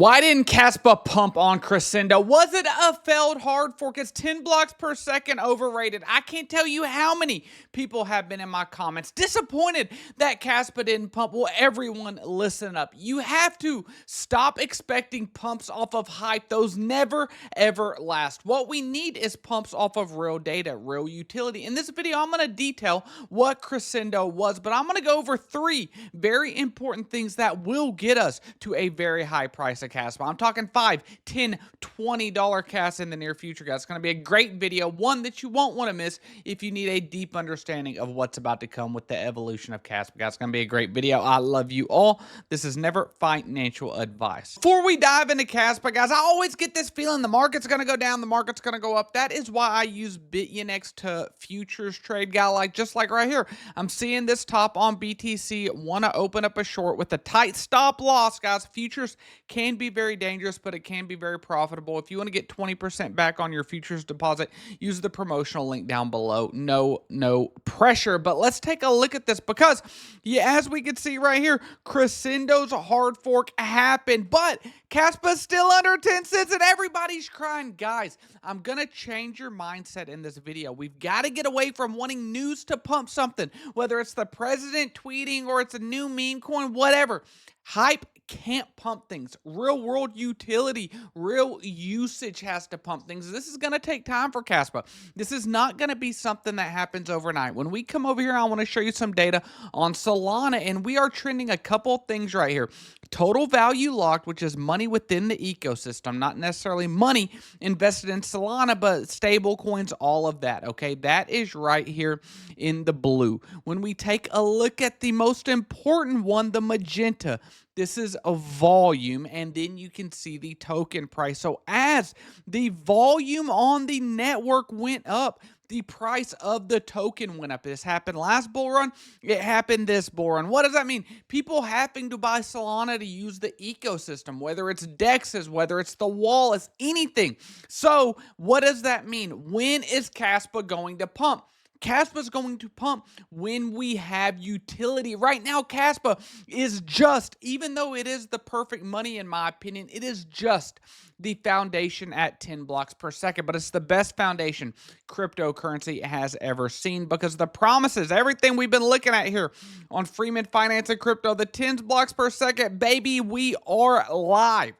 Why didn't Kaspa pump on Crescendo? Was it a failed hard fork? Is 10 blocks per second overrated? I can't tell you how many people have been in my comments disappointed that Kaspa didn't pump. Well, everyone listen up. You have to stop expecting pumps off of hype. Those never, ever last. What we need is pumps off of real data, real utility. In this video, I'm going to detail what Crescendo was, but I'm going to go over 3 very important things that will get us to a very high price of Kaspa. I'm talking $5, $10, $20 Kaspa in the near future, guys. It's going to be a great video, one that you won't want to miss if you need a deep understanding of what's about to come with the evolution of Kaspa, guys. It's going to be a great video. I love you all. This is never financial advice. Before we dive into Kaspa, guys, I always get this feeling the market's going to go down, the market's going to go up. That is why I use BitUnix to futures trade, guy, just like right here. I'm seeing this top on BTC, want to open up a short with a tight stop loss, guys. Futures can be very dangerous, but it can be very profitable. If you want to get 20% back on your futures deposit, use the promotional link down below. No pressure, but let's take a look at this because, yeah, as we can see right here, Crescendo's hard fork happened, but Kaspa's still under 10 cents and everybody's crying. Guys, I'm going to change your mindset in this video. We've got to get away from wanting news to pump something, whether it's the president tweeting or it's a new meme coin, whatever. Hype can't pump things. Real world utility, real usage has to pump things. This is going to take time for Kaspa. This is not going to be something that happens overnight. When we come over here, I want to show you some data on Solana, and we are trending a couple things right here. Total value locked, which is money within the ecosystem, not necessarily money invested in Solana, but stable coins, all of that, okay? That is right here in the blue. When we take a look at the most important one, the magenta, this is a volume, and then you can see the token price. So as the volume on the network went up, the price of the token went up. This happened last bull run. It happened this bull run. What does that mean? People having to buy Solana to use the ecosystem, whether it's DEXs, whether it's the wallets, anything. So what does that mean? When is Kaspa going to pump? Kaspa's going to pump when we have utility. Right now, Kaspa is just, even though it is the perfect money in my opinion, it is just the foundation at 10 blocks per second, but it's the best foundation cryptocurrency has ever seen because the promises, everything we've been looking at here on Freeman Finance and Crypto, the 10 blocks per second, baby, we are live.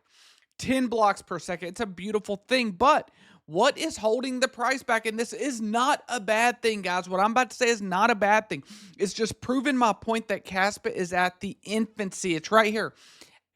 10 blocks per second. It's a beautiful thing, but what is holding the price back? And this is not a bad thing, guys. What I'm about to say is not a bad thing. It's just proving my point that Kaspa is at the infancy. It's right here.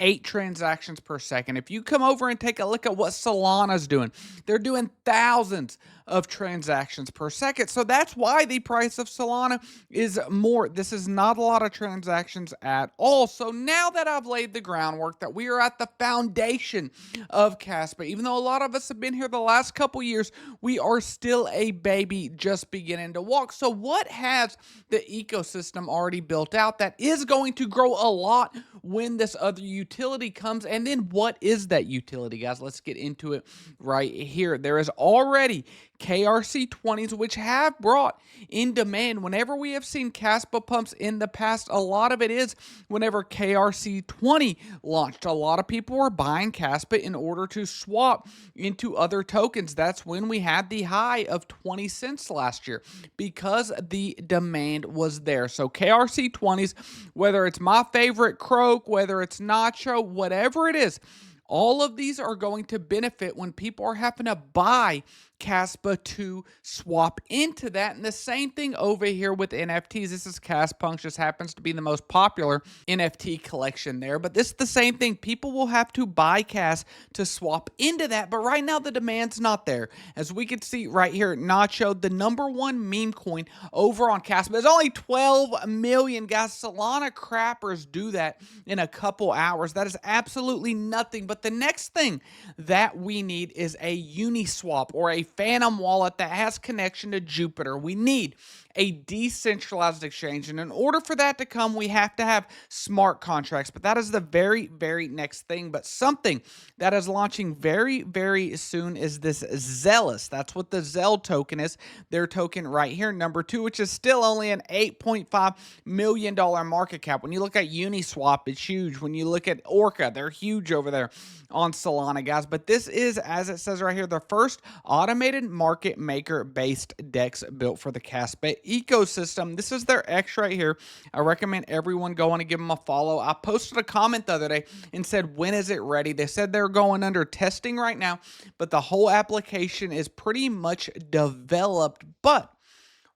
8 transactions per second. If you come over and take a look at what Solana's doing, they're doing thousands of transactions per second. So that's why the price of Solana is more. This is not a lot of transactions at all. So now that I've laid the groundwork that we are at the foundation of Kaspa, even though a lot of us have been here the last couple years, we are still a baby just beginning to walk. So what has the ecosystem already built out that is going to grow a lot when this other utility comes? And then what is that utility, guys? Let's get into it right here. There is already KRC 20s, which have brought in demand. Whenever we have seen Kaspa pumps in the past, a lot of it is whenever KRC 20 launched. A lot of people were buying Kaspa in order to swap into other tokens. That's when we had the high of 20 cents last year because the demand was there. So KRC 20s, whether it's my favorite Croak, whether it's Nacho, whatever it is, all of these are going to benefit when people are having to buy Kaspa to swap into that. And the same thing over here with NFTs. This is Kaspa PUMP, just happens to be the most popular NFT collection there. But this is the same thing. People will have to buy Kaspa to swap into that. But right now, the demand's not there. As we can see right here, Nacho, the #1 meme coin over on Kaspa, is only 12 million. Guys, Solana crappers do that in a couple hours. That is absolutely nothing. But the next thing that we need is a Uniswap or a Phantom wallet that has connection to Jupiter. We need a decentralized exchange. And in order for that to come, we have to have smart contracts. But that is the very, very next thing. But something that is launching very, very soon is this Zealous. That's what the Zell token is. Their token right here, number 2, which is still only an $8.5 million market cap. When you look at Uniswap, it's huge. When you look at Orca, they're huge over there on Solana, guys. But this is, as it says right here, the first automated market maker based DEX built for the Kaspa ecosystem. This is their X right here. I recommend everyone going and give them a follow. I posted a comment the other day and said, when is it ready? They said they're going under testing right now, but the whole application is pretty much developed. But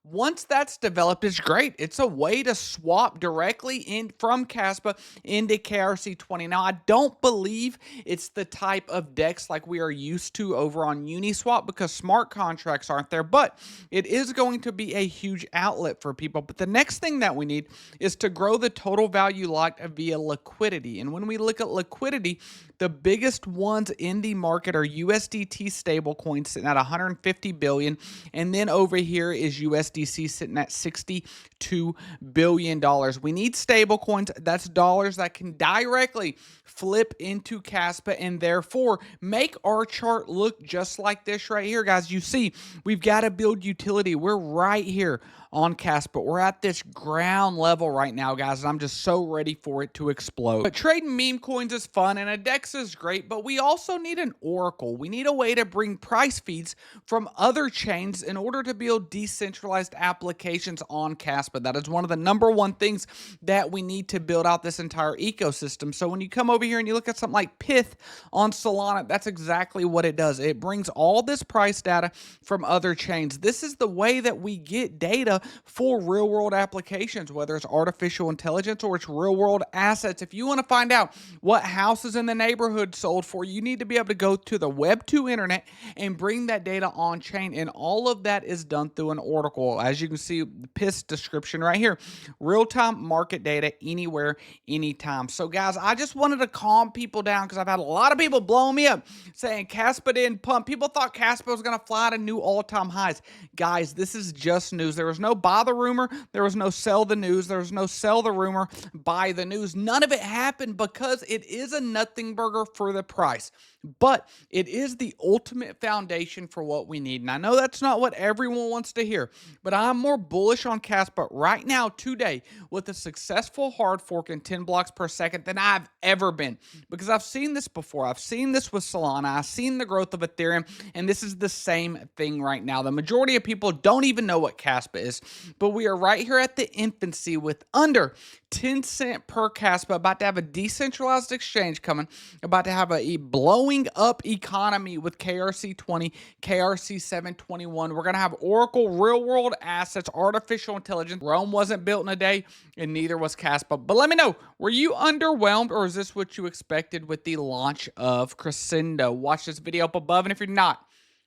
once that's developed, it's great. It's a way to swap directly in from Kaspa into KRC20. Now, I don't believe it's the type of DEX like we are used to over on Uniswap because smart contracts aren't there, but it is going to be a huge outlet for people. But the next thing that we need is to grow the total value locked via liquidity. And when we look at liquidity, the biggest ones in the market are USDT stablecoins sitting at 150 billion, and then over here is USDC sitting at $62 billion. We need stablecoins. That's dollars that can directly flip into Kaspa and therefore make our chart look just like this right here, guys. You see, we've got to build utility. We're right here on Kaspa. We're at this ground level right now, guys, and I'm just so ready for it to explode. But trading meme coins is fun, and a DEX is great, but we also need an oracle. We need a way to bring price feeds from other chains in order to build decentralized applications on Kaspa. That is one of the #1 things that we need to build out this entire ecosystem. So when you come over here and you look at something like Pith on Solana, that's exactly what it does. It brings all this price data from other chains. This is the way that we get data for real world applications, whether it's artificial intelligence or it's real world assets. If you want to find out what houses in the neighborhood sold for, you need to be able to go to the Web 2 internet and bring that data on chain. And all of that is done through an oracle. As you can see, the PIS description right here, real-time market data anywhere, anytime. So guys, I just wanted to calm people down because I've had a lot of people blowing me up saying Kaspa didn't pump. People thought Kaspa was going to fly to new all-time highs. Guys, this is just news. There was no buy the rumor. There was no sell the news. There was no sell the rumor, buy the news. None of it happened because it is a nothing burger for the price. But it is the ultimate foundation for what we need. And I know that's not what everyone wants to hear, but I'm more bullish on Kaspa right now today with a successful hard fork in 10 blocks per second than I've ever been. Because I've seen this before. I've seen this with Solana. I've seen the growth of Ethereum, and this is the same thing right now. The majority of people don't even know what Kaspa is, but we are right here at the infancy with under 10 cents per Kaspa, about to have a decentralized exchange coming, about to have a blowing up economy with KRC20, KRC721. We're going to have Oracle, real world assets, artificial intelligence. Rome wasn't built in a day, and neither was Kaspa. But let me know, were you underwhelmed, or is this what you expected with the launch of Crescendo? Watch this video up above, and if you're not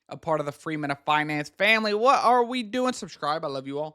a part of the Freeman of Finance family, what are we doing? Subscribe. I love you all.